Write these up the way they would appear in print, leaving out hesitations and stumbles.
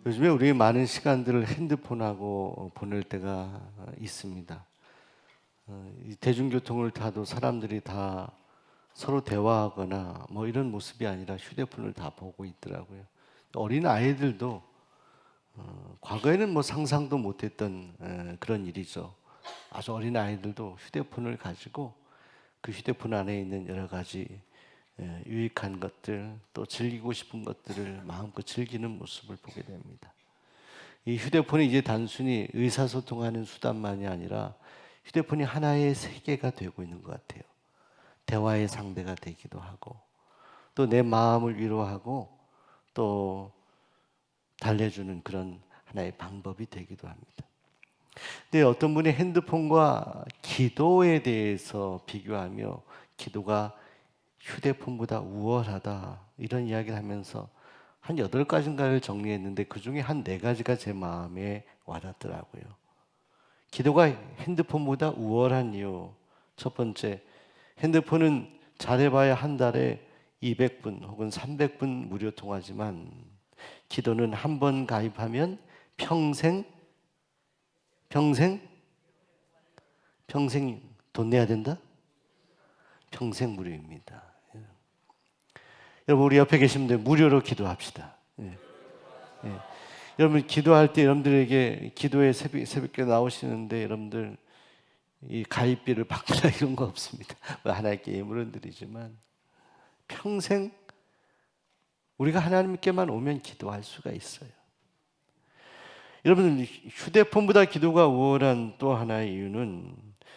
요즘에 우리 많은 시간들을 핸드폰하고 보낼 때가 있습니다. 이 대중교통을 타도 사람들이 다 서로 대화하거나 뭐 이런 모습이 아니라 휴대폰을 다 보고 있더라고요. 어린 아이들도 과거에는 뭐 상상도 못했던 그런 일이죠. 아주 어린 아이들도 휴대폰을 가지고 그 휴대폰 안에 있는 여러 가지 유익한 것들, 또 즐기고 싶은 것들을 마음껏 즐기는 모습을 보게 됩니다. 이 휴대폰이 이제 단순히 의사소통하는 수단만이 아니라 휴대폰이 하나의 세계가 되고 있는 것 같아요. 대화의 상대가 되기도 하고, 또 내 마음을 위로하고 또 달래주는 그런 하나의 방법이 되기도 합니다. 근데 어떤 분이 핸드폰과 기도에 대해서 비교하며 기도가 휴대폰보다 우월하다 이런 이야기를 하면서 한 8가지인가를 정리했는데 그중에 한 4가지가 제 마음에 와닿더라고요. 기도가 핸드폰보다 우월한 이유. 첫 번째, 핸드폰은 잘해봐야 한 달에 200분 혹은 300분 무료 통화지만 기도는 한 번 가입하면 평생 돈 내야 된다? 평생 무료입니다. 여러분, 우리 옆에 계신 분들 무료로 기도합시다. 예. 예. 여러분, 기도할 때 여러분들에게 기도에 새벽에 나오시는데 여러분들 이 가입비를 받거나 이런 거 없습니다. 하나님께 예물은 드리지만 평생 우리가 하나님께만 오면 기도할 수가 있어요. 여러분, 휴대폰보다 기도가 우월한 또 하나의 이유는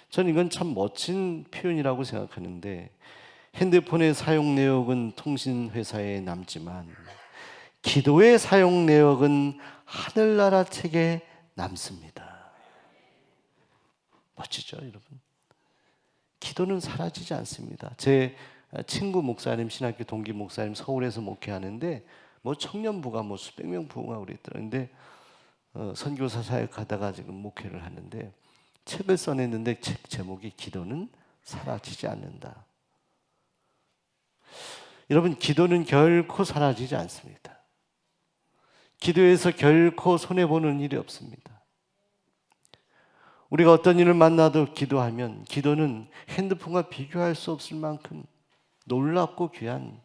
저는 이건 참 멋진 표현이라고 생각하는데, 핸드폰의 사용 내역은 통신 회사에 남지만 기도의 사용 내역은 하늘나라 책에 남습니다. 멋지죠, 여러분? 기도는 사라지지 않습니다. 제 친구 목사님, 신학교 동기 목사님 서울에서 목회하는데 뭐 청년부가 뭐 수백 명 부흥하고 그랬더라고요. 선교사 사역하다가 지금 목회를 하는데 책을 써냈는데 책 제목이 기도는 사라지지 않는다. 여러분, 기도는 결코 사라지지 않습니다. 기도에서 결코 손해보는 일이 없습니다. 우리가 어떤 일을 만나도 기도하면 기도는 핸드폰과 비교할 수 없을 만큼 놀랍고 귀한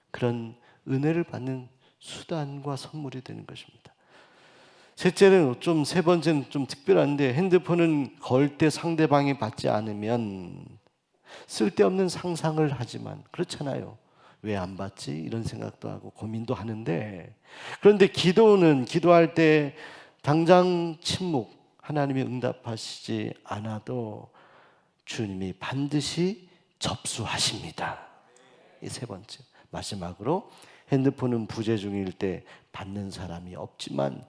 그런 은혜를 받는 수단과 선물이 되는 것입니다. 셋째는 세 번째는 좀 특별한데, 핸드폰은 걸 때 상대방이 받지 않으면 쓸데없는 상상을 하지만, 그렇잖아요. 왜 안 받지? 이런 생각도 하고 고민도 하는데, 그런데 기도는 기도할 때 당장 침묵, 하나님이 응답하시지 않아도 주님이 반드시 접수하십니다. 이 세 번째. 마지막으로, 핸드폰은 부재 중일 때 받는 사람이 없지만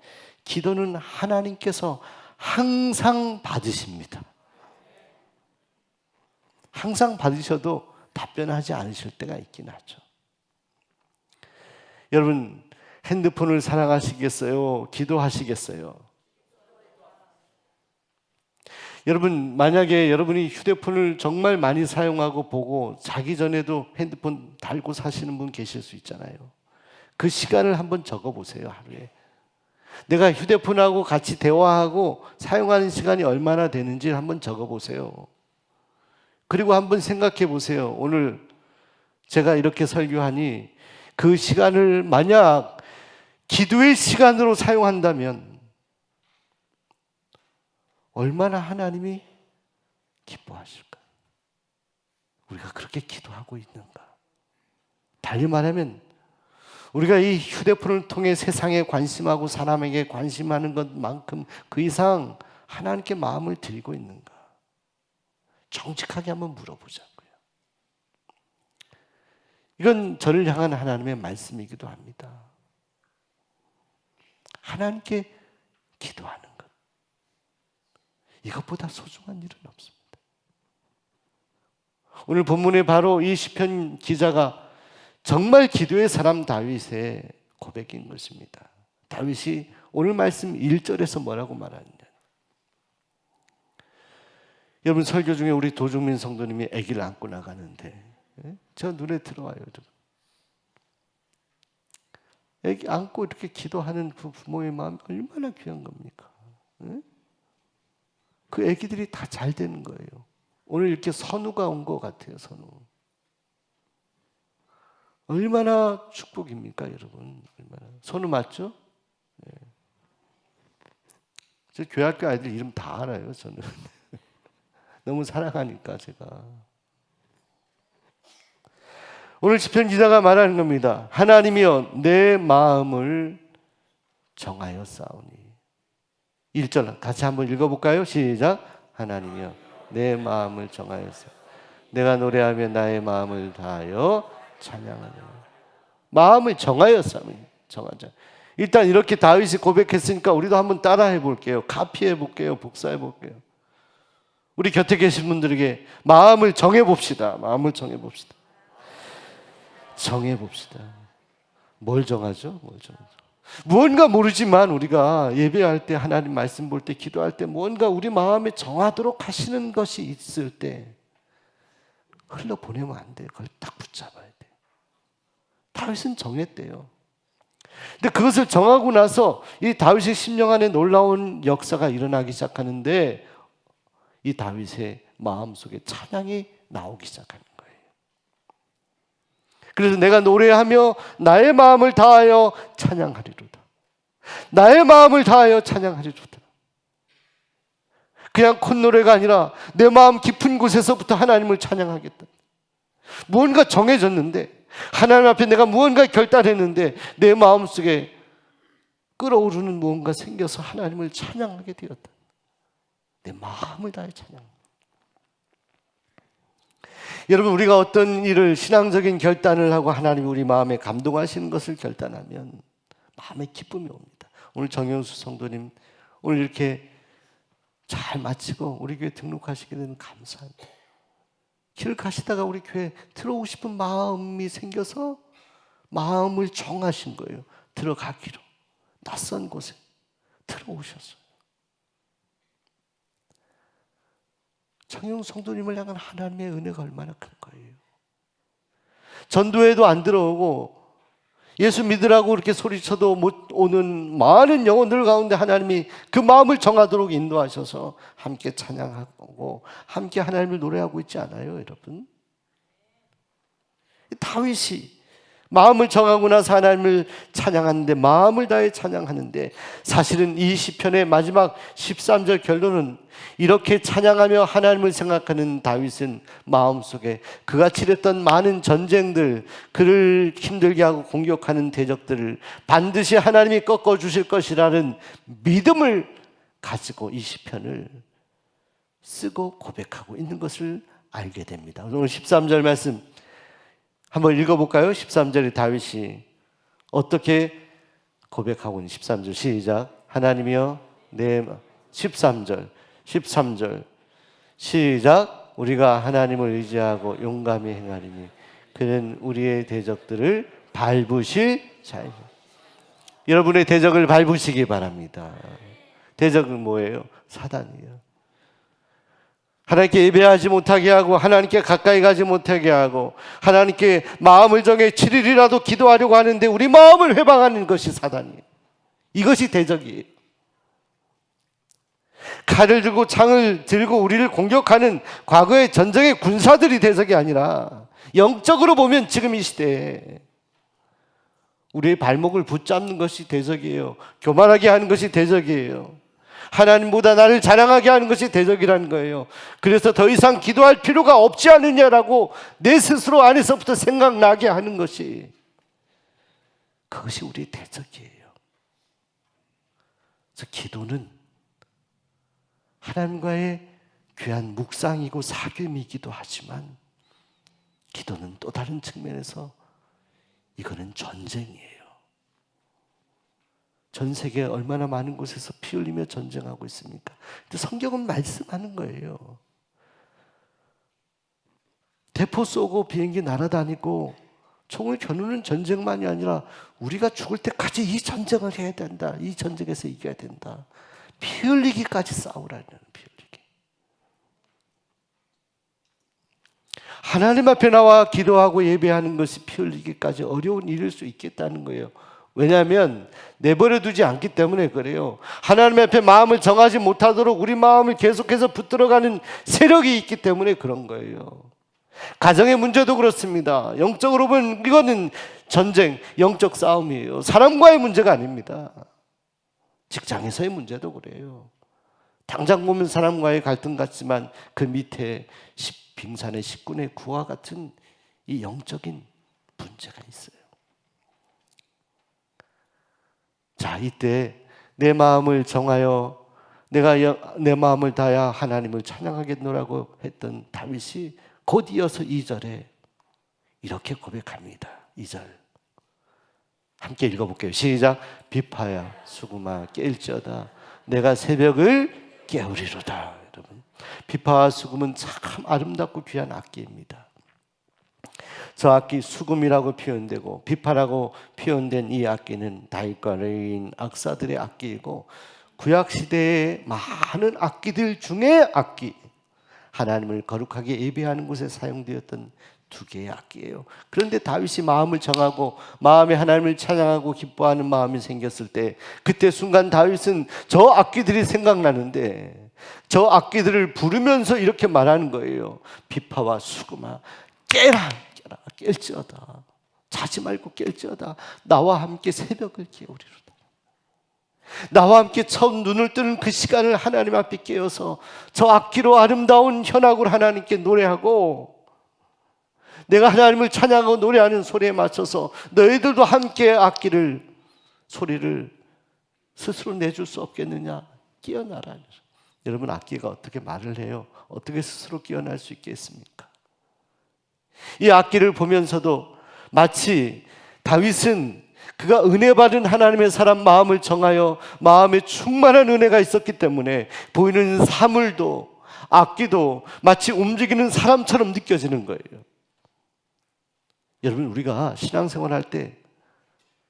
기도는 하나님께서 항상 받으십니다. 항상 받으셔도 답변하지 않으실 때가 있긴 하죠. 여러분, 핸드폰을 사랑하시겠어요? 기도하시겠어요? 여러분, 만약에 여러분이 휴대폰을 정말 많이 사용하고 보고 자기 전에도 핸드폰 달고 사시는 분 계실 수 있잖아요. 그 시간을 한번 적어보세요, 하루에. 내가 휴대폰하고 같이 대화하고 사용하는 시간이 얼마나 되는지 한번 적어보세요. 그리고 한번 생각해 보세요. 오늘 제가 이렇게 설교하니 그 시간을 만약 기도의 시간으로 사용한다면 얼마나 하나님이 기뻐하실까? 우리가 그렇게 기도하고 있는가? 달리 말하면 우리가 이 휴대폰을 통해 세상에 관심하고 사람에게 관심하는 것만큼 그 이상 하나님께 마음을 드리고 있는가? 정직하게 한번 물어보자고요. 이건 저를 향한 하나님의 말씀이기도 합니다. 하나님께 기도하는 것, 이것보다 소중한 일은 없습니다. 오늘 본문에 바로 이 시편 기자가 정말 기도의 사람 다윗의 고백인 것입니다. 다윗이 오늘 말씀 1절에서 뭐라고 말하느냐. 여러분, 설교 중에 우리 도중민 성도님이 아기를 안고 나가는데 저 눈에 들어와요. 애기 안고 이렇게 기도하는 그 부모의 마음이 얼마나 귀한 겁니까? 네? 그 애기들이 다 잘 되는 거예요. 오늘 이렇게 선우가 온 것 같아요. 선우. 얼마나 축복입니까, 여러분? 얼마나. 선우 맞죠? 네. 저 교회학교 아이들 이름 다 알아요. 저는 너무 사랑하니까 제가. 오늘 시편 기자가 말하는 겁니다. 하나님이여 내 마음을 정하여 싸우니. 1절 같이 한번 읽어볼까요? 시작. 하나님이여 내 마음을 정하여 싸우니 내가 노래하며 나의 마음을 다하여 찬양하노라. 마음을 정하여 싸우니. 정하자. 일단 이렇게 다윗이 고백했으니까 우리도 한번 따라해 볼게요. 카피해 볼게요. 복사해 볼게요. 우리 곁에 계신 분들에게 마음을 정해 봅시다. 마음을 정해 봅시다. 정해 봅시다. 뭘 정하죠? 뭘 정하죠? 무언가 모르지만 우리가 예배할 때, 하나님 말씀 볼 때, 기도할 때 뭔가 우리 마음에 정하도록 하시는 것이 있을 때 흘러보내면 안 돼요. 그걸 딱 붙잡아야 돼요. 다윗은 정했대요. 근데 그것을 정하고 나서 이 다윗의 심령 안에 놀라운 역사가 일어나기 시작하는데 이 다윗의 마음속에 찬양이 나오기 시작하는 거예요. 그래서 내가 노래하며 나의 마음을 다하여 찬양하리로다. 나의 마음을 다하여 찬양하리로다. 그냥 콧노래가 아니라 내 마음 깊은 곳에서부터 하나님을 찬양하겠다. 무언가 정해졌는데 하나님 앞에 내가 무언가 결단했는데 내 마음속에 끓어오르는 무언가 생겨서 하나님을 찬양하게 되었다. 내 마음을 다해 찬양. 여러분 우리가 어떤 일을 신앙적인 결단을 하고 하나님이 우리 마음에 감동하시는 것을 결단하면 마음에 기쁨이 옵니다. 오늘 정영수 성도님 오늘 이렇게 잘 마치고 우리 교회 등록하시게 되면 감사합니다. 길을 가시다가 우리 교회 들어오고 싶은 마음이 생겨서 마음을 정하신 거예요. 들어가기로. 낯선 곳에 들어오셨어요. 정영 성도님을 향한 하나님의 은혜가 얼마나 큰 거예요. 전도회도 안 들어오고 예수 믿으라고 이렇게 소리쳐도 못 오는 많은 영혼들 가운데 하나님이 그 마음을 정하도록 인도하셔서 함께 찬양하고 함께 하나님을 노래하고 있지 않아요, 여러분? 다윗이 마음을 정하고 나서 하나님을 찬양하는데 마음을 다해 찬양하는데 사실은 이 시편의 마지막 13절 결론은 이렇게 찬양하며 하나님을 생각하는 다윗은 마음속에 그가 치렀던 많은 전쟁들, 그를 힘들게 하고 공격하는 대적들을 반드시 하나님이 꺾어주실 것이라는 믿음을 가지고 이 시편을 쓰고 고백하고 있는 것을 알게 됩니다. 오늘 13절 말씀 한번 읽어볼까요? 13절에 다윗이 어떻게 고백하고 있는 13절 시작. 하나님이여 내 13절 시작. 우리가 하나님을 의지하고 용감히 행하리니 그는 우리의 대적들을 밟으실 자이니. 여러분의 대적을 밟으시기 바랍니다. 대적은 뭐예요? 사단이에요. 하나님께 예배하지 못하게 하고 하나님께 가까이 가지 못하게 하고 하나님께 마음을 정해 7일이라도 기도하려고 하는데 우리 마음을 회방하는 것이 사단이에요. 이것이 대적이에요. 칼을 들고 창을 들고 우리를 공격하는 과거의 전쟁의 군사들이 대적이 아니라 영적으로 보면 지금 이 시대에 우리의 발목을 붙잡는 것이 대적이에요. 교만하게 하는 것이 대적이에요. 하나님보다 나를 자랑하게 하는 것이 대적이라는 거예요. 그래서 더 이상 기도할 필요가 없지 않느냐라고 내 스스로 안에서부터 생각나게 하는 것이 그것이 우리의 대적이에요. 그래서 기도는 하나님과의 귀한 묵상이고 사귐이기도 하지만 기도는 또 다른 측면에서 이거는 전쟁이에요. 전 세계에 얼마나 많은 곳에서 피 흘리며 전쟁하고 있습니까? 근데 성경은 말씀하는 거예요. 대포 쏘고 비행기 날아다니고 총을 겨누는 전쟁만이 아니라 우리가 죽을 때까지 이 전쟁을 해야 된다. 이 전쟁에서 이겨야 된다. 피 흘리기까지 싸우라는 피 흘리기. 하나님 앞에 나와 기도하고 예배하는 것이 피 흘리기까지 어려운 일일 수 있겠다는 거예요. 왜냐하면 내버려 두지 않기 때문에 그래요. 하나님 앞에 마음을 정하지 못하도록 우리 마음을 계속해서 붙들어가는 세력이 있기 때문에 그런 거예요. 가정의 문제도 그렇습니다. 영적으로 보면 이거는 전쟁, 영적 싸움이에요. 사람과의 문제가 아닙니다. 직장에서의 문제도 그래요. 당장 보면 사람과의 갈등 같지만 그 밑에 빙산의 십군의 구와 같은 이 영적인 문제가 있어요. 자, 이때 내 마음을 정하여 내가 내 마음을 다하여 하나님을 찬양하겠노라고 했던 다윗이 곧 이어서 2절에 이렇게 고백합니다. 2절 함께 읽어볼게요. 시작. 비파야 수금아 깰지어다 내가 새벽을 깨우리로다. 여러분, 비파와 수금은 참 아름답고 귀한 악기입니다. 저 악기 수금이라고 표현되고 비파라고 표현된 이 악기는 다윗과 레위인 악사들의 악기이고 구약시대의 많은 악기들 중에 악기, 하나님을 거룩하게 예배하는 곳에 사용되었던 두 개의 악기예요. 그런데 다윗이 마음을 정하고 마음에 하나님을 찬양하고 기뻐하는 마음이 생겼을 때 그때 순간 다윗은 저 악기들이 생각나는데 저 악기들을 부르면서 이렇게 말하는 거예요. 비파와 수금아 깨라 깰지어다. 자지 말고 깰지어다. 나와 함께 새벽을 깨우리로다. 나와 함께 처음 눈을 뜨는 그 시간을 하나님 앞에 깨어서 저 악기로 아름다운 현악을 하나님께 노래하고 내가 하나님을 찬양하고 노래하는 소리에 맞춰서 너희들도 함께 악기를 소리를 스스로 내줄 수 없겠느냐? 깨어나라. 여러분, 악기가 어떻게 말을 해요? 어떻게 스스로 깨어날 수 있겠습니까? 이 악기를 보면서도 마치 다윗은 그가 은혜 받은 하나님의 사람 마음을 정하여 마음에 충만한 은혜가 있었기 때문에 보이는 사물도 악기도 마치 움직이는 사람처럼 느껴지는 거예요. 여러분, 우리가 신앙생활 할 때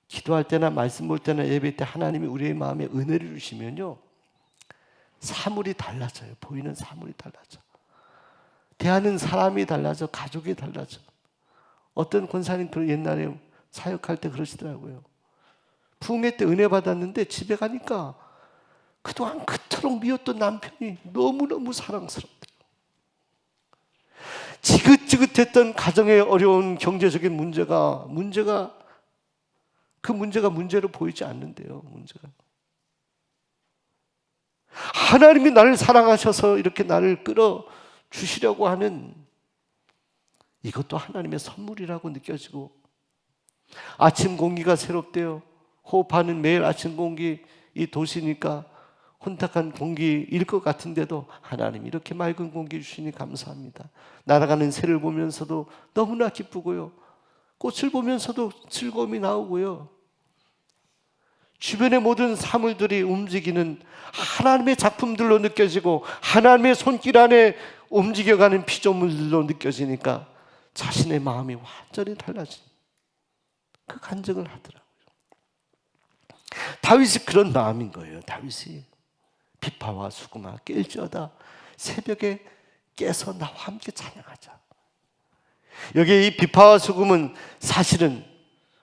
기도할 때나 말씀 볼 때나 예배 때 하나님이 우리의 마음에 은혜를 주시면요 사물이 달라져요. 보이는 사물이 달라져. 대하는 사람이 달라져. 가족이 달라져. 어떤 권사님 옛날에 사역할 때 그러시더라고요. 부흥회 때 은혜 받았는데 집에 가니까 그동안 그토록 미웠던 남편이 너무너무 사랑스럽대요. 지긋지긋했던 가정의 어려운 경제적인 문제가 문제로 보이지 않는데요. 문제가 하나님이 나를 사랑하셔서 이렇게 나를 끌어 주시려고 하는 이것도 하나님의 선물이라고 느껴지고 아침 공기가 새롭대요. 호흡하는 매일 아침 공기, 이 도시니까 혼탁한 공기일 것 같은데도 하나님 이렇게 맑은 공기 주시니 감사합니다. 날아가는 새를 보면서도 너무나 기쁘고요. 꽃을 보면서도 즐거움이 나오고요. 주변의 모든 사물들이 움직이는 하나님의 작품들로 느껴지고 하나님의 손길 안에 움직여가는 피조물들로 느껴지니까 자신의 마음이 완전히 달라진 그 간증을 하더라고요. 다윗이 그런 마음인 거예요. 다윗이 비파와 수금아 깰지어다 새벽에 깨서 나와 함께 찬양하자. 여기에 이 비파와 수금은 사실은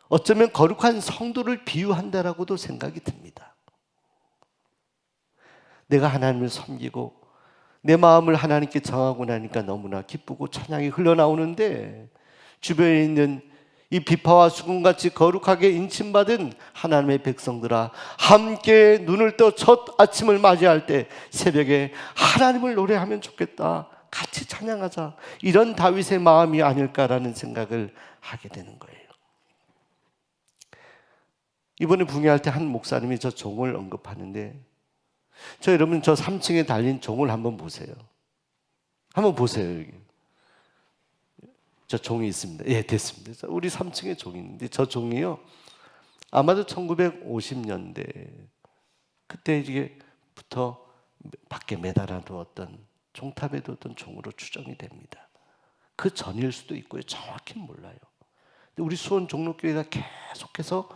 어쩌면 거룩한 성도를 비유한다라고도 생각이 듭니다. 내가 하나님을 섬기고 내 마음을 하나님께 정하고 나니까 너무나 기쁘고 찬양이 흘러나오는데 주변에 있는 이 비파와 수금같이 거룩하게 인침받은 하나님의 백성들아 함께 눈을 떠 첫 아침을 맞이할 때 새벽에 하나님을 노래하면 좋겠다. 같이 찬양하자. 이런 다윗의 마음이 아닐까라는 생각을 하게 되는 거예요. 이번에 붕괴할 때 한 목사님이 저 종을 언급하는데 여러분 저 3층에 달린 종을 한번 보세요. 한번 보세요. 여기. 저 종이 있습니다. 예, 됐습니다. 우리 3층에 종이 있는데 저 종이요. 아마도 1950년대 그때 이게부터 밖에 매달아 두었던 종탑에 두었던 종으로 추정이 됩니다. 그 전일 수도 있고요. 정확히는 몰라요. 근데 우리 수원 종로교회가 계속해서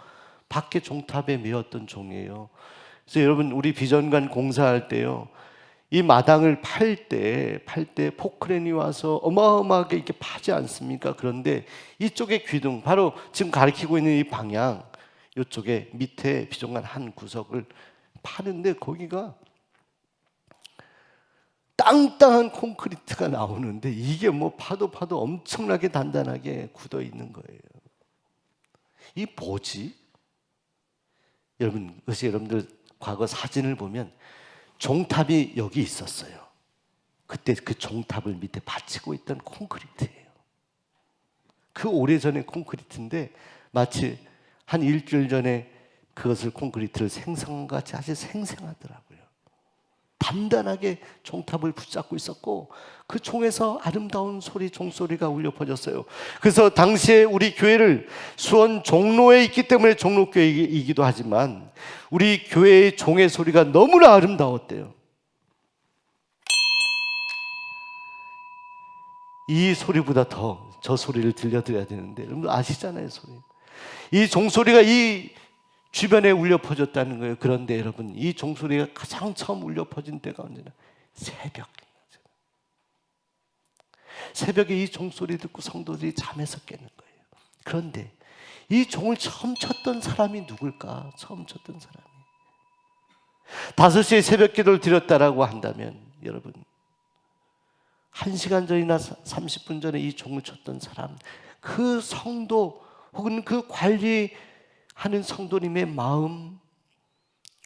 밖에 종탑에 메었던 종이에요. 그래서 여러분 우리 비전관 공사할 때요. 이 마당을 팔 때 포크레인이 와서 어마어마하게 이렇게 파지 않습니까? 그런데 이쪽의 귀등, 바로 지금 가리키고 있는 이 방향, 이쪽에 밑에 비종관 한 구석을 파는데 거기가 땅땅한 콘크리트가 나오는데 이게 뭐 파도 엄청나게 단단하게 굳어 있는 거예요. 이 뭐지? 여러분, 그것이 여러분들 과거 사진을 보면 종탑이 여기 있었어요. 그때 그 종탑을 밑에 받치고 있던 콘크리트예요. 그 오래전의 콘크리트인데 마치 한 일주일 전에 그것을 콘크리트를 생성한 것 같이 아주 생생하더라고요. 단단하게 종탑을 붙잡고 있었고 그 종에서 아름다운 소리, 종소리가 울려 퍼졌어요. 그래서 당시에 우리 교회를 수원 종로에 있기 때문에 종로교회이기도 하지만 우리 교회의 종의 소리가 너무나 아름다웠대요. 이 소리보다 더 저 소리를 들려드려야 되는데 여러분 아시잖아요, 소리. 이 종소리가 이 주변에 울려 퍼졌다는 거예요. 그런데 여러분, 이 종소리가 가장 처음 울려 퍼진 때가 언제나 새벽. 새벽에 이 종소리 듣고 성도들이 잠에서 깨는 거예요. 그런데 이 종을 처음 쳤던 사람이 누굴까? 처음 쳤던 사람이 5시에 새벽 기도를 드렸다라고 한다면 여러분 1시간 전이나 30분 전에 이 종을 쳤던 사람, 그 성도 혹은 그 관리하는 성도님의 마음,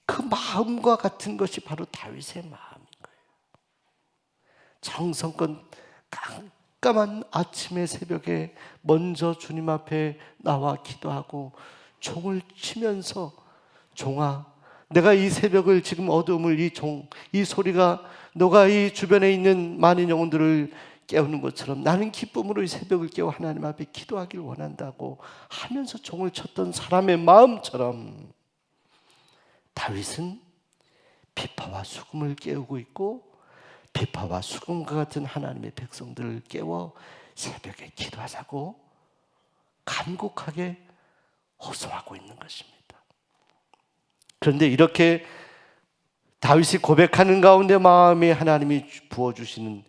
그 마음과 같은 것이 바로 다윗의 마음인 거예요. 정성껏 깜깜한 아침의 새벽에 먼저 주님 앞에 나와 기도하고 종을 치면서 종아, 내가 이 새벽을 지금 어둠을 이 소리가 너가 이 주변에 있는 많은 영혼들을 깨우는 것처럼 나는 기쁨으로 이 새벽을 깨워 하나님 앞에 기도하길 원한다고 하면서 종을 쳤던 사람의 마음처럼 다윗은 비파와 수금을 깨우고 있고 비파와 수금과 같은 하나님의 백성들을 깨워 새벽에 기도하자고 간곡하게 호소하고 있는 것입니다. 그런데 이렇게 다윗이 고백하는 가운데 마음에 하나님이 부어주시는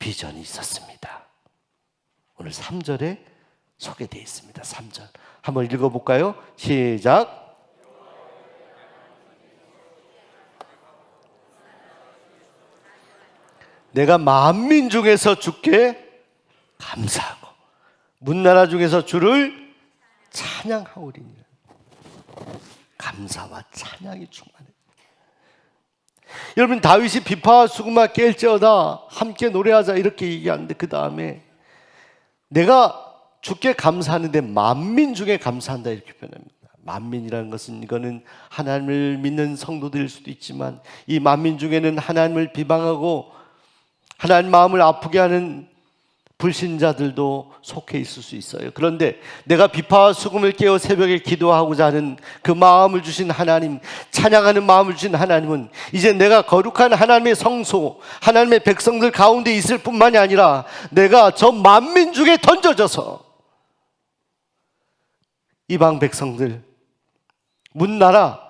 비전이 있었습니다. 오늘 3절에 소개되어 있습니다. 3절 한번 읽어볼까요? 시작. 내가 만민 중에서 주께 감사하고 문나라 중에서 주를 찬양하오리니. 감사와 찬양이 충만해. 여러분, 다윗이 비파와 수금아 깰지어다 함께 노래하자 이렇게 얘기하는데 그 다음에 내가 주께 감사하는데 만민 중에 감사한다 이렇게 표현합니다. 만민이라는 것은 이거는 하나님을 믿는 성도들일 수도 있지만 이 만민 중에는 하나님을 비방하고 하나님 마음을 아프게 하는 불신자들도 속해 있을 수 있어요. 그런데 내가 비파와 수금을 깨어 새벽에 기도하고자 하는 그 마음을 주신 하나님, 찬양하는 마음을 주신 하나님은 이제 내가 거룩한 하나님의 성소, 하나님의 백성들 가운데 있을 뿐만이 아니라 내가 저 만민 중에 던져져서 이방 백성들, 문나라,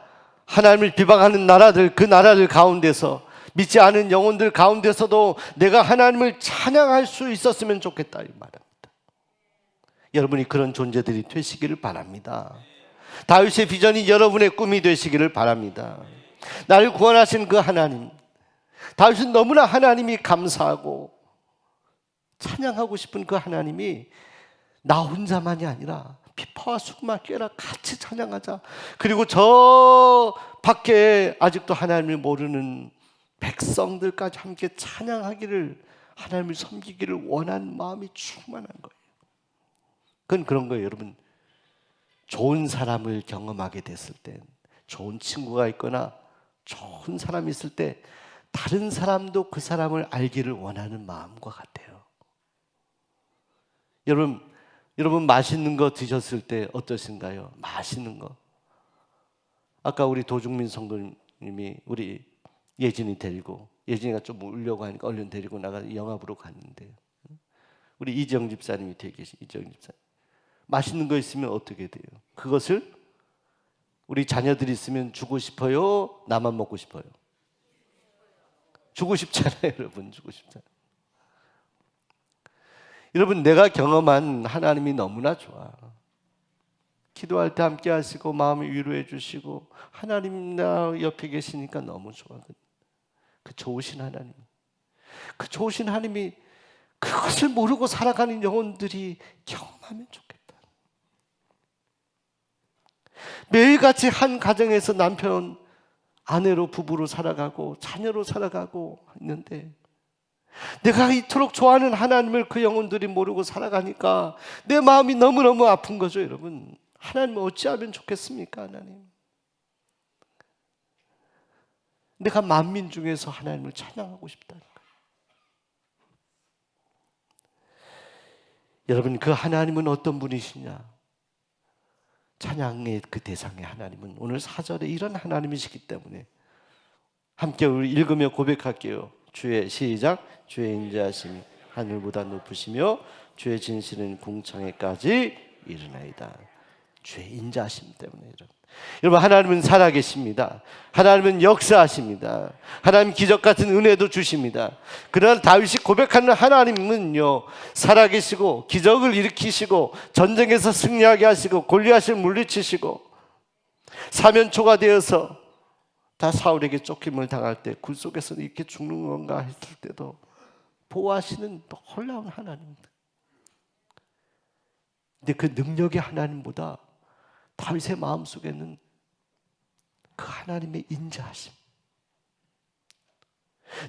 하나님을 비방하는 나라들, 그 나라들 가운데서 믿지 않은 영혼들 가운데서도 내가 하나님을 찬양할 수 있었으면 좋겠다 이 말입니다. 여러분이 그런 존재들이 되시기를 바랍니다. 다윗의 비전이 여러분의 꿈이 되시기를 바랍니다. 나를 구원하신 그 하나님, 다윗은 너무나 하나님이 감사하고 찬양하고 싶은 그 하나님이 나 혼자만이 아니라 비파와 수금아 깨라 같이 찬양하자. 그리고 저 밖에 아직도 하나님을 모르는 백성들까지 함께 찬양하기를, 하나님을 섬기기를 원하는 마음이 충만한 거예요. 그건 그런 거예요. 여러분, 좋은 사람을 경험하게 됐을 때, 좋은 친구가 있거나 좋은 사람이 있을 때 다른 사람도 그 사람을 알기를 원하는 마음과 같아요. 여러분 맛있는 거 드셨을 때 어떠신가요? 맛있는 거. 아까 우리 도중민 성도님이 우리 예진이 데리고, 예진이가 좀 울려고 하니까 얼른 데리고 나가 영화 보러 갔는데, 우리 이정 집사님이 되게 계신 이정 집사님, 맛있는 거 있으면 어떻게 돼요? 그것을 우리 자녀들이 있으면 주고 싶어요? 나만 먹고 싶어요? 주고 싶잖아요. 여러분, 주고 싶잖아요. 여러분, 내가 경험한 하나님이 너무나 좋아. 기도할 때 함께 하시고 마음을 위로해 주시고 하나님 나 옆에 계시니까 너무 좋아하거든요. 그 좋으신 하나님, 그 좋으신 하나님이 그것을 모르고 살아가는 영혼들이 경험하면 좋겠다. 매일같이 한 가정에서 남편, 아내로 부부로 살아가고 자녀로 살아가고 있는데 내가 이토록 좋아하는 하나님을 그 영혼들이 모르고 살아가니까 내 마음이 너무너무 아픈 거죠. 여러분, 하나님은 어찌하면 좋겠습니까? 하나님, 내가 만민 중에서 하나님을 찬양하고 싶다는 거예요. 여러분, 그 하나님은 어떤 분이시냐? 찬양의 그 대상의 하나님은 오늘 4절에 이런 하나님이시기 때문에 함께 우리 읽으며 고백할게요. 주의 시작. 주의 인자하심이 하늘보다 높으시며 주의 진실은 궁창에까지 이르나이다. 주의 인자하심 때문에 여러분, 하나님은 살아계십니다. 하나님은 역사하십니다. 하나님 기적 같은 은혜도 주십니다. 그러나 다윗이 고백하는 하나님은요, 살아계시고 기적을 일으키시고 전쟁에서 승리하게 하시고 골리앗을 물리치시고 사면초가 되어서 다 사울에게 쫓김을 당할 때 굴 속에서 이렇게 죽는 건가 했을 때도 보호하시는 놀라운 하나님입니다. 근데 그 능력의 하나님보다 다윗의 마음속에는 그 하나님의 인자하심,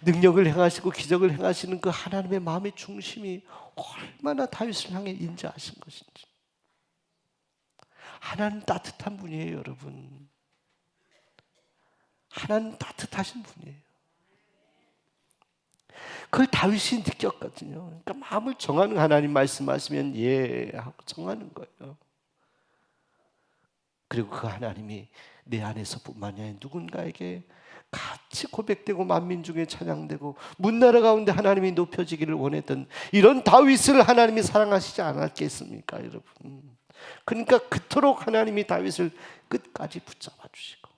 능력을 행하시고 기적을 행하시는 그 하나님의 마음의 중심이 얼마나 다윗을 향해 인자하신 것인지. 하나님 따뜻한 분이에요, 여러분. 하나님 따뜻하신 분이에요. 그걸 다윗이 느꼈거든요. 그러니까 마음을 정하는, 하나님 말씀하시면 예 하고 정하는 거예요. 그리고 그 하나님이 내 안에서뿐만이 아니라 누군가에게 같이 고백되고 만민 중에 찬양되고 문나라 가운데 하나님이 높여지기를 원했던 이런 다윗을 하나님이 사랑하시지 않았겠습니까, 여러분? 그러니까 그토록 하나님이 다윗을 끝까지 붙잡아 주시고,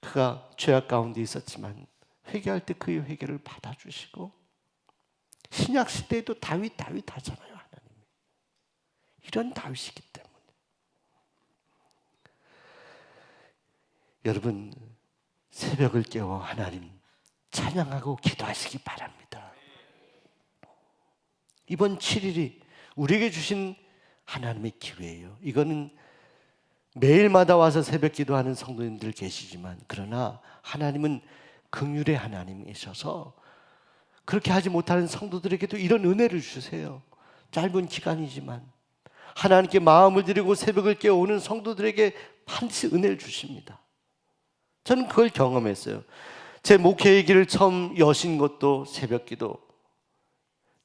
그가 죄악 가운데 있었지만 회개할 때 그의 회개를 받아주시고, 신약 시대에도 다윗 하잖아요. 하나님이 이런 다윗이기 때문에 여러분, 새벽을 깨워 하나님 찬양하고 기도하시기 바랍니다. 이번 7일이 우리에게 주신 하나님의 기회예요. 이거는 매일마다 와서 새벽 기도하는 성도님들 계시지만, 그러나 하나님은 긍휼의 하나님이셔서 그렇게 하지 못하는 성도들에게도 이런 은혜를 주세요. 짧은 기간이지만 하나님께 마음을 드리고 새벽을 깨우는 성도들에게 반드시 은혜를 주십니다. 저는 그걸 경험했어요. 제 목회의 길을 처음 여신 것도 새벽 기도.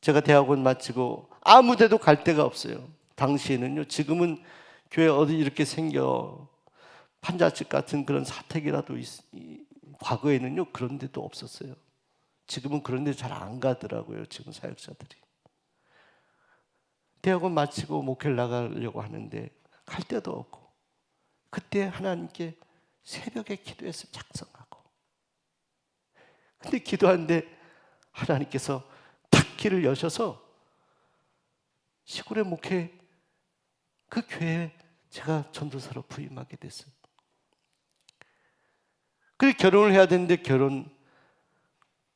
제가 대학원 마치고 아무 데도 갈 데가 없어요. 당시에는요. 지금은 교회 어디 이렇게 생겨 판자집 같은 그런 사택이라도 과거에는요 그런 데도 없었어요. 지금은 그런 데 잘 안 가더라고요. 지금 사역자들이. 대학원 마치고 목회를 나가려고 하는데 갈 데도 없고, 그때 하나님께 새벽에 기도해서 작성하고, 근데 기도하는데 하나님께서 탁 길을 여셔서 시골의 목회 그 교회에 제가 전도사로 부임하게 됐어요. 그리고 결혼을 해야 되는데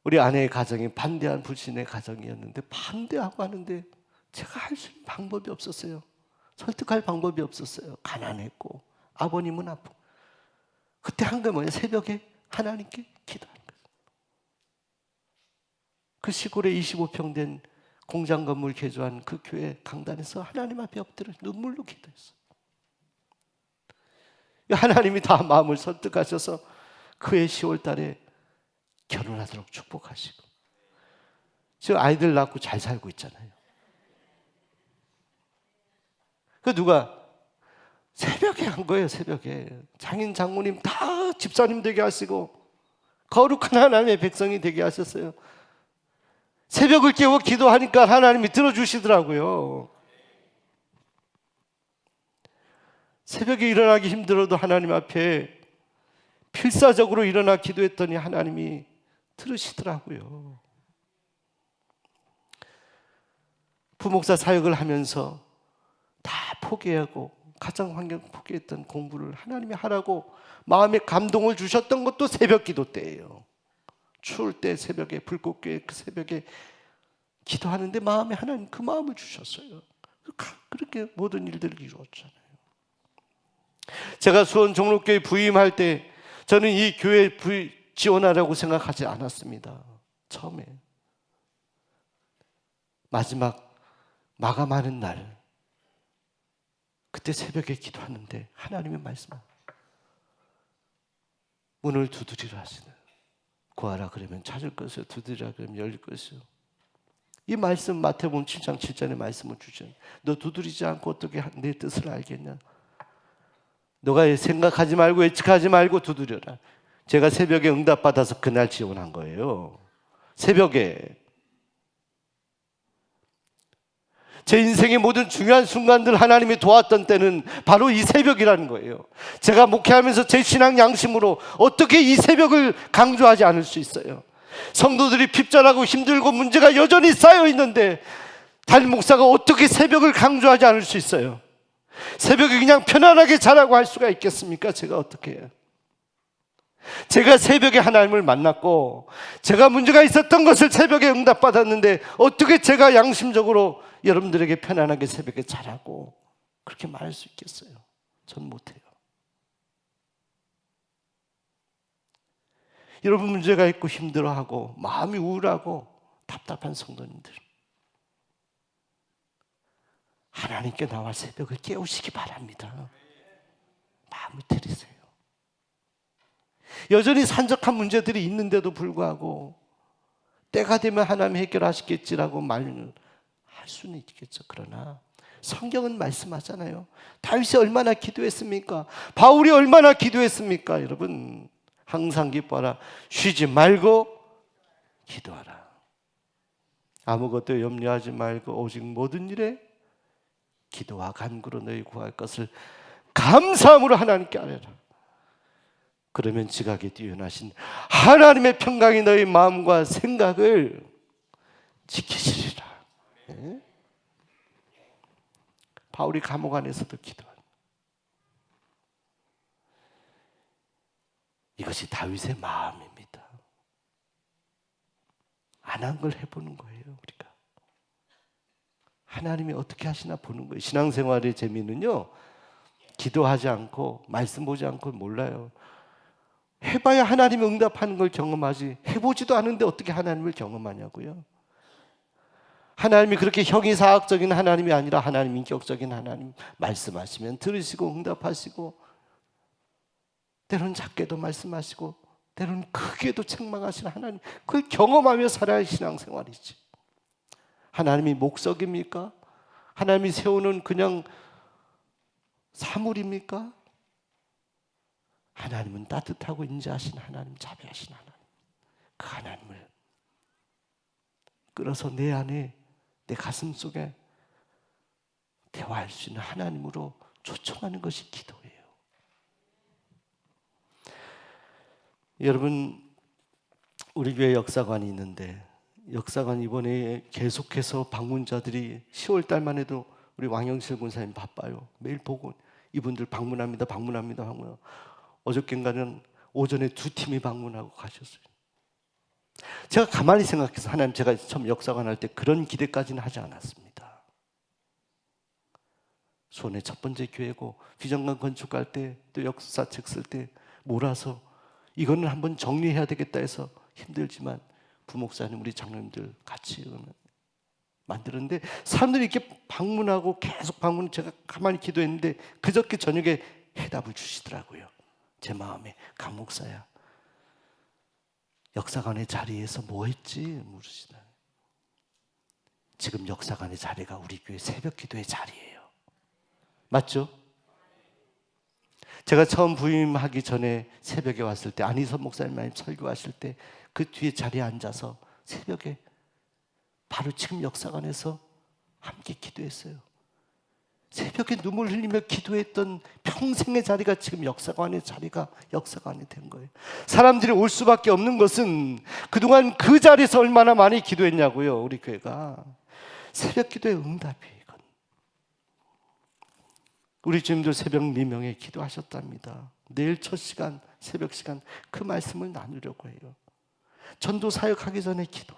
우리 아내의 가정이 반대한 불신의 가정이었는데 반대하고 하는데 제가 할 수 있는 방법이 없었어요. 설득할 방법이 없었어요. 가난했고 아버님은 아프고. 그때 한 게 뭐예요? 새벽에 하나님께 기도하는 거예요. 그 시골에 25평 된 공장 건물 개조한 그 교회 강단에서 하나님 앞에 엎드려 눈물로 기도했어요. 하나님이 다 마음을 설득하셔서 그해 10월 달에 결혼하도록 축복하시고 지금 아이들 낳고 잘 살고 있잖아요. 그 누가 새벽에 한 거예요. 새벽에 장인 장모님 다 집사님 되게 하시고 거룩한 하나님의 백성이 되게 하셨어요. 새벽을 깨워 기도하니까 하나님이 들어주시더라고요. 새벽에 일어나기 힘들어도 하나님 앞에 필사적으로 일어나 기도했더니 하나님이 들으시더라고요. 부목사 사역을 하면서 다 포기하고 가정 환경 포기했던 공부를 하나님이 하라고 마음에 감동을 주셨던 것도 새벽 기도 때예요. 추울 때 새벽에 불꽃교회 그 새벽에 기도하는데 마음에 하나님 그 마음을 주셨어요. 그렇게 모든 일들을 이루었잖아요. 제가 수원 종로교회 부임할 때 저는 이 교회 지원하라고 생각하지 않았습니다. 처음에 마지막 마감하는 날 그때 새벽에 기도하는데 하나님의 말씀, 문을 두드리라 하시네. 구하라 그러면 찾을 것이요, 두드리라 그러면 열릴 것이요. 이 말씀 마태복음 7장 7절의 말씀을 주시는, 너 두드리지 않고 어떻게 내 뜻을 알겠냐? 너가 생각하지 말고 예측하지 말고 두드려라. 제가 새벽에 응답받아서 그날 지원한 거예요. 새벽에. 제 인생의 모든 중요한 순간들 하나님이 도왔던 때는 바로 이 새벽이라는 거예요. 제가 목회하면서 제 신앙 양심으로 어떻게 이 새벽을 강조하지 않을 수 있어요? 성도들이 핍절하고 힘들고 문제가 여전히 쌓여 있는데 담임 목사가 어떻게 새벽을 강조하지 않을 수 있어요? 새벽에 그냥 편안하게 자라고 할 수가 있겠습니까? 제가 어떻게 해요? 제가 새벽에 하나님을 만났고 제가 문제가 있었던 것을 새벽에 응답받았는데 어떻게 제가 양심적으로 여러분들에게 편안하게 새벽에 자라고 그렇게 말할 수 있겠어요? 전 못해요. 여러분 문제가 있고 힘들어하고 마음이 우울하고 답답한 성도님들, 하나님께 나와 새벽을 깨우시기 바랍니다. 마음을 들이세요. 여전히 산적한 문제들이 있는데도 불구하고 때가 되면 하나님이 해결하시겠지라고 말을 할 수는 있겠죠. 그러나 성경은 말씀하잖아요. 다윗이 얼마나 기도했습니까? 바울이 얼마나 기도했습니까? 여러분, 항상 기뻐하라, 쉬지 말고 기도하라. 아무것도 염려하지 말고 오직 모든 일에 기도와 간구로 너희 구할 것을 감사함으로 하나님께 아뢰라. 그러면 지각에 뛰어나신 하나님의 평강이 너희 마음과 생각을 지키시리라. 네? 바울이 감옥 안에서도 기도한, 이것이 다윗의 마음입니다. 안 한 걸 해보는 거예요. 우리가 하나님이 어떻게 하시나 보는 거예요. 신앙생활의 재미는요, 기도하지 않고 말씀 보지 않고 몰라요. 해봐야 하나님이 응답하는 걸 경험하지, 해보지도 않은데 어떻게 하나님을 경험하냐고요. 하나님이 그렇게 형이사학적인 하나님이 아니라 하나님 인격적인 하나님, 말씀하시면 들으시고 응답하시고 때로는 작게도 말씀하시고 때로는 크게도 책망하시는 하나님, 그걸 경험하며 살아야 신앙생활이지. 하나님이 목석입니까? 하나님이 세우는 그냥 사물입니까? 하나님은 따뜻하고 인자하신 하나님, 자비하신 하나님, 그 하나님을 끌어서 내 안에, 내 가슴 속에 대화할 수 있는 하나님으로 초청하는 것이 기도예요. 여러분, 우리 교회 역사관이 있는데 역사관 이번에 계속해서 방문자들이 10월 달만 해도 우리 왕영실 군사님 바빠요. 매일 보고 이분들 방문합니다. 어저께인가는 오전에 2팀이 방문하고 가셨어요. 제가 가만히 생각해서, 하나님, 제가 처음 역사관 할 때 그런 기대까지는 하지 않았습니다. 수원의 첫 번째 교회고 비전관 건축할 때 또 역사책 쓸 때 몰아서 이거는 한번 정리해야 되겠다 해서 힘들지만 부목사님, 우리 장로님들 같이 만들었는데 사람들이 이렇게 방문하고 계속 방문, 제가 가만히 기도했는데 그저께 저녁에 해답을 주시더라고요. 제 마음에, 강 목사야, 역사관의 자리에서 뭐 했지? 물으시다. 지금 역사관의 자리가 우리 교회 새벽 기도의 자리예요. 맞죠? 제가 처음 부임하기 전에 새벽에 왔을 때 안희선 목사님 설교하실 때 그 뒤에 자리에 앉아서 새벽에 바로 지금 역사관에서 함께 기도했어요. 새벽에 눈물 흘리며 기도했던 평생의 자리가 지금 역사관의 자리가 역사관이 된 거예요. 사람들이 올 수밖에 없는 것은 그동안 그 자리에서 얼마나 많이 기도했냐고요. 우리 교회가 새벽 기도의 응답이에요. 이건 우리 주님도 새벽 미명에 기도하셨답니다. 내일 첫 시간, 새벽 시간 그 말씀을 나누려고 해요. 전도 사역하기 전에 기도.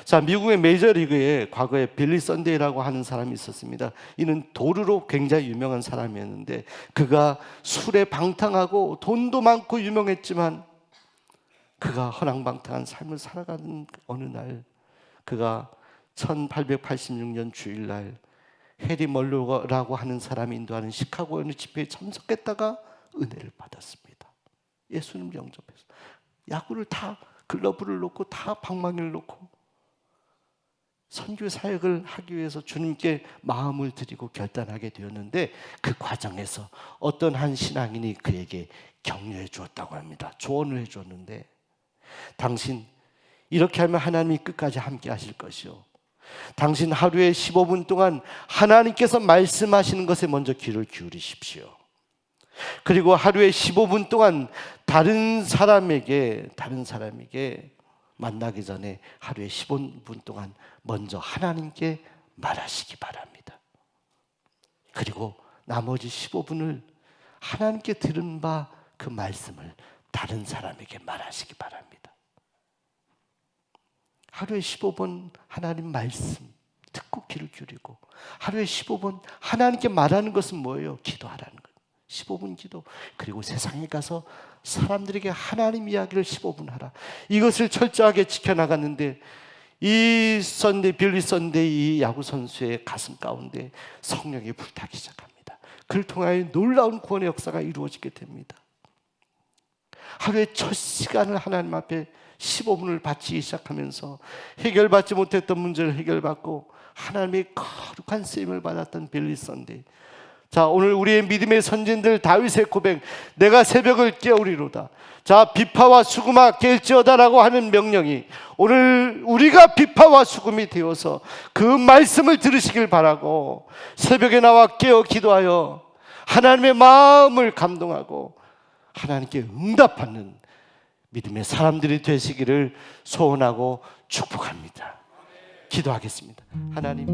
자, 미국의 메이저리그에 과거에 빌리 선데이라고 하는 사람이 있었습니다. 이는 도루로 굉장히 유명한 사람이었는데 그가 술에 방탕하고 돈도 많고 유명했지만 그가 허랑방탕한 삶을 살아가는 어느 날 그가 1886년 주일날 해리 멀로라고 하는 사람이 인도하는 시카고 어느 집회에 참석했다가 은혜를 받았습니다. 예수님 영접해서 야구를 다 글러브를 놓고 다 방망이를 놓고 선교 사역을 하기 위해서 주님께 마음을 드리고 결단하게 되었는데 그 과정에서 어떤 한 신앙인이 그에게 격려해 주었다고 합니다. 조언을 해 줬는데 당신 이렇게 하면 하나님이 끝까지 함께 하실 것이요, 당신 하루에 15분 동안 하나님께서 말씀하시는 것에 먼저 귀를 기울이십시오. 그리고 하루에 15분 동안 다른 사람에게 만나기 전에 하루에 15분 동안 먼저 하나님께 말하시기 바랍니다. 그리고 나머지 15분을 하나님께 들은 바 그 말씀을 다른 사람에게 말하시기 바랍니다. 하루에 15번 하나님 말씀 듣고 귀를 기울이고, 하루에 15번 하나님께 말하는 것은 뭐예요? 기도하라는 거예요. 15분 기도. 그리고 세상에 가서 사람들에게 하나님 이야기를 15분 하라. 이것을 철저하게 지켜나갔는데 이 빌리 선데이 이 야구 선수의 가슴 가운데 성령이 불타기 시작합니다. 그를 통하여 놀라운 구원의 역사가 이루어지게 됩니다. 하루에 첫 시간을 하나님 앞에 15분을 바치기 시작하면서 해결받지 못했던 문제를 해결받고 하나님의 거룩한 쓰임을 받았던 빌리 선데이. 자, 오늘 우리의 믿음의 선진들 다윗의 고백, 내가 새벽을 깨우리로다. 자, 비파와 수금아 깰지어다라고 하는 명령이 오늘 우리가 비파와 수금이 되어서 그 말씀을 들으시길 바라고 새벽에 나와 깨어 기도하여 하나님의 마음을 감동하고 하나님께 응답하는 믿음의 사람들이 되시기를 소원하고 축복합니다. 기도하겠습니다. 하나님,